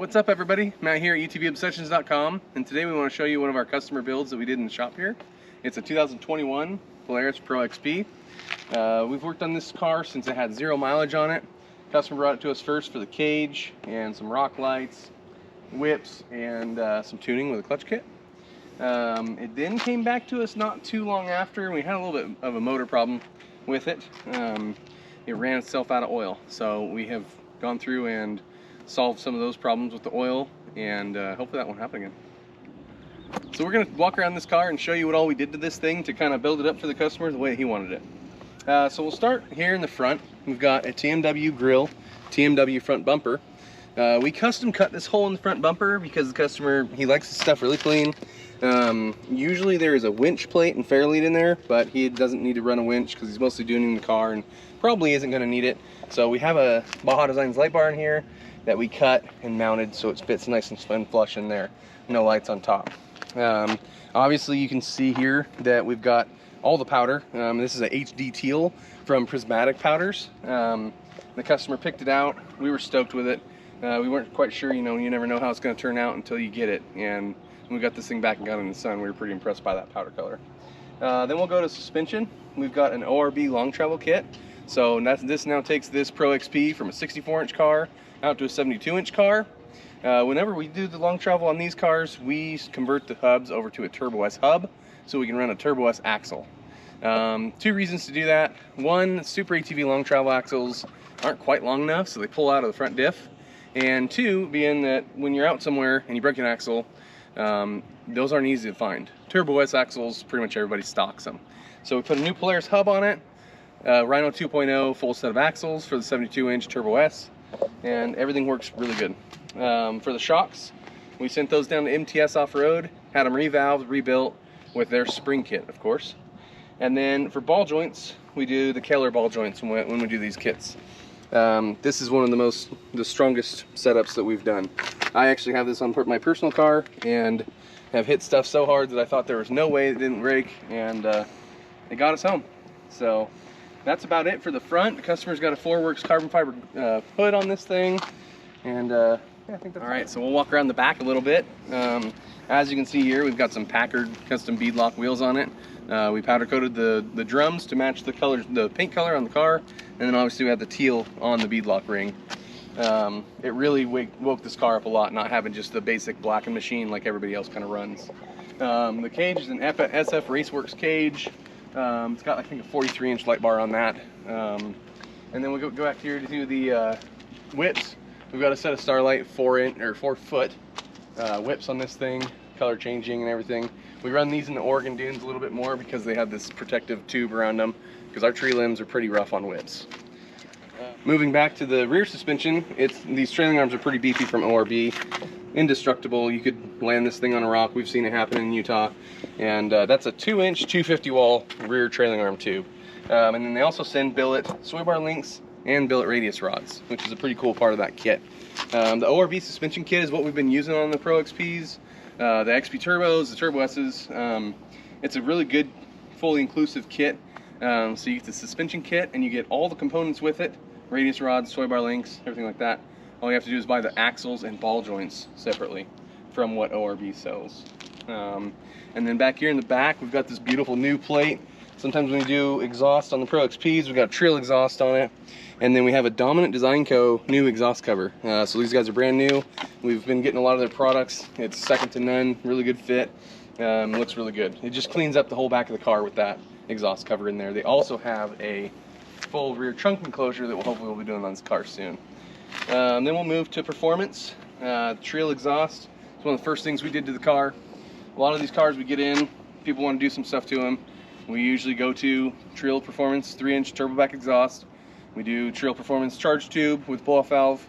What's up, everybody? Matt here at UTVObsessions.com, and today we want to show you one of our customer builds that we did in the shop here. It's a 2021 Polaris Pro XP. We've worked on this car since it had 0 mileage on it. Customer brought it to us first for the cage and some rock lights, whips, and some tuning with a clutch kit. It then came back to us not too long after, and we had a little bit of a motor problem with it. It ran itself out of oil, so we have gone through and solve some of those problems with the oil, and hopefully that won't happen again. So we're going to walk around this car and show you what all we did to this thing to kind of build it up for the customer the way he wanted it. So we'll start here in the front. We've got a TMW grill, TMW front bumper. We custom cut this hole in the front bumper because the customer, he likes his stuff really clean. Usually there is a winch plate and fairlead in there, but he doesn't need to run a winch because he's mostly doing it in the car and probably isn't going to need it. So we have a Baja Designs light bar in here that we cut and mounted so it fits nice and flush in there. No lights on top. Obviously you can see here that we've got all the powder. This is a HD teal from Prismatic Powders. The customer picked it out. We were stoked with it. We weren't quite sure, you never know how it's going to turn out until you get it. And when we got this thing back and got it in the sun, we were pretty impressed by that powder color. Then we'll go to suspension. We've got an ORB long travel kit. So this now takes this Pro XP from a 64-inch car out to a 72-inch car. Whenever we do the long travel on these cars, we convert the hubs over to a Turbo S hub so we can run a Turbo S axle. 2 reasons to do that. One, Super ATV long travel axles aren't quite long enough, so they pull out of the front diff. And 2, being that when you're out somewhere and you break an axle, those aren't easy to find. Turbo S axles, pretty much everybody stocks them. So we put a new Polaris hub on it, Rhino 2.0 full set of axles for the 72-inch Turbo S, and everything works really good. For the shocks, we sent those down to MTS Off-Road, had them revalved, rebuilt with their spring kit, of course. And then for ball joints, we do the Keller ball joints when we do these kits. This is one of the strongest setups that we've done. I actually have this on my personal car and have hit stuff so hard that I thought there was no way it didn't break, and it got us home. So that's about it for the front. The customer's got a Forworks carbon fiber hood on this thing, and yeah, I think that's all right. So we'll walk around the back a little bit. As you can see here, we've got some Packard custom beadlock wheels on it. We powder coated the drums to match the colors, the paint color on the car, and then obviously we have the teal on the beadlock ring. It really woke this car up a lot, not having just the basic blackened machine like everybody else kind of runs. The cage is an SF Raceworks cage. It's got, I think, a 43-inch light bar on that. And then we'll go back here to do the whips. We've got a set of Starlight 4-foot whips on this thing, color changing and everything. We run these in the Oregon dunes a little bit more because they have this protective tube around them, because our tree limbs are pretty rough on whips. Moving back to the rear suspension, these trailing arms are pretty beefy from ORB. Indestructible. You could land this thing on a rock. We've seen it happen in Utah. And that's a 2-inch 250 wall rear trailing arm tube. And then they also send billet sway bar links and billet radius rods, which is a pretty cool part of that kit. The ORB suspension kit is what we've been using on the Pro XPs, the XP Turbos, the Turbo S's. It's a really good, fully inclusive kit. So you get the suspension kit and you get all the components with it, radius rods, sway bar links, everything like that. All you have to do is buy the axles and ball joints separately from what ORB sells. And then back here in the back, we've got this beautiful new plate. Sometimes when we do exhaust on the Pro XPs, we've got Trill exhaust on it. And then we have a Dominant Design Co. new exhaust cover. So these guys are brand new. We've been getting a lot of their products. It's second to none, really good fit. Looks really good. It just cleans up the whole back of the car with that exhaust cover in there. They also have a full rear trunk enclosure that we'll be doing on this car soon. Then we'll move to performance. Trill exhaust is one of the first things we did to the car. A lot of these cars we get in, people want to do some stuff to them. We usually go to Trill Performance 3-inch turbo back exhaust. We do Trill Performance charge tube with pull-off valve,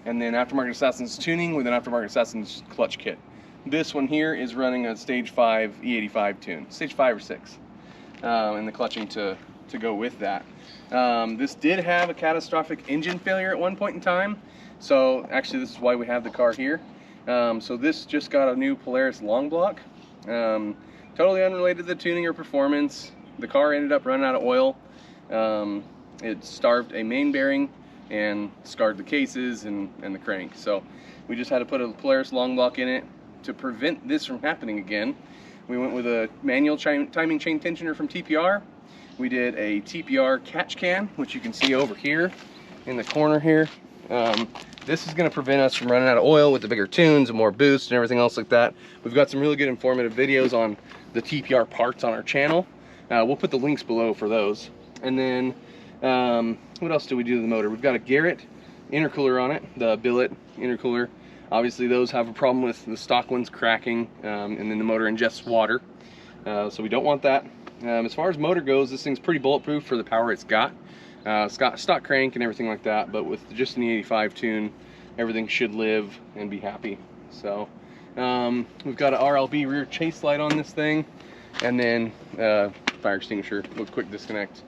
and then Aftermarket Assassins tuning with an Aftermarket Assassins clutch kit. This one here is running a Stage 5 E85 tune, Stage 5 or 6, and the clutching to go with that. This did have a catastrophic engine failure at one point in time, so actually this is why we have the car here. So this just got a new Polaris long block. Totally unrelated to the tuning or performance. The car ended up running out of oil. It starved a main bearing and scarred the cases and the crank. So we just had to put a Polaris long block in it to prevent this from happening again. We went with a manual timing chain tensioner from TPR. We did a TPR catch can, which you can see over here in the corner here. This is going to prevent us from running out of oil with the bigger tunes and more boost and everything else like that. We've got some really good informative videos on the TPR parts on our channel. We'll put the links below for those. And then what else do we do to the motor? We've got a Garrett intercooler on it, the billet intercooler. Obviously those have a problem with the stock ones cracking, and then the motor ingests water, so we don't want that. As far as motor goes, this thing's pretty bulletproof for the power it's got. It's got stock crank and everything like that, but with just an 85 tune, everything should live and be happy. So we've got an RLB rear chase light on this thing, and then fire extinguisher with quick disconnect.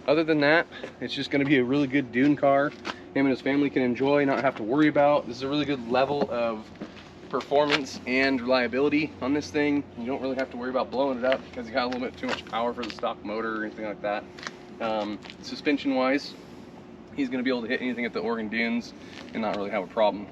Other than that, it's just going to be a really good dune car him and his family can enjoy, not have to worry about. This is a really good level of performance and reliability on this thing. You don't really have to worry about blowing it up because you got a little bit too much power for the stock motor or anything like that. Suspension wise, he's going to be able to hit anything at the Oregon Dunes and not really have a problem.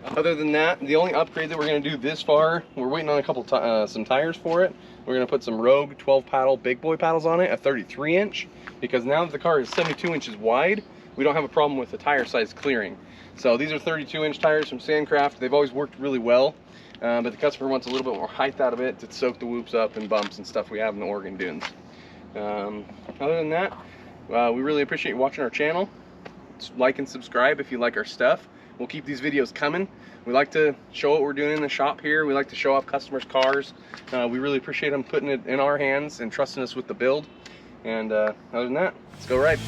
Other than that, the only upgrade that we're going to do this far, we're waiting on a couple some tires for it. We're going to put some Rogue 12 paddle big boy paddles on it, a 33 inch, because now that the car is 72 inches wide, we don't have a problem with the tire size clearing. So these are 32 inch tires from Sandcraft. They've always worked really well, but the customer wants a little bit more height out of it to soak the whoops up and bumps and stuff we have in the Oregon Dunes. Other than that, we really appreciate you watching our channel. Like and subscribe if you like our stuff. We'll keep these videos coming. We like to show what we're doing in the shop here. We like to show off customers' cars. We really appreciate them putting it in our hands and trusting us with the build. And other than that, let's go ride.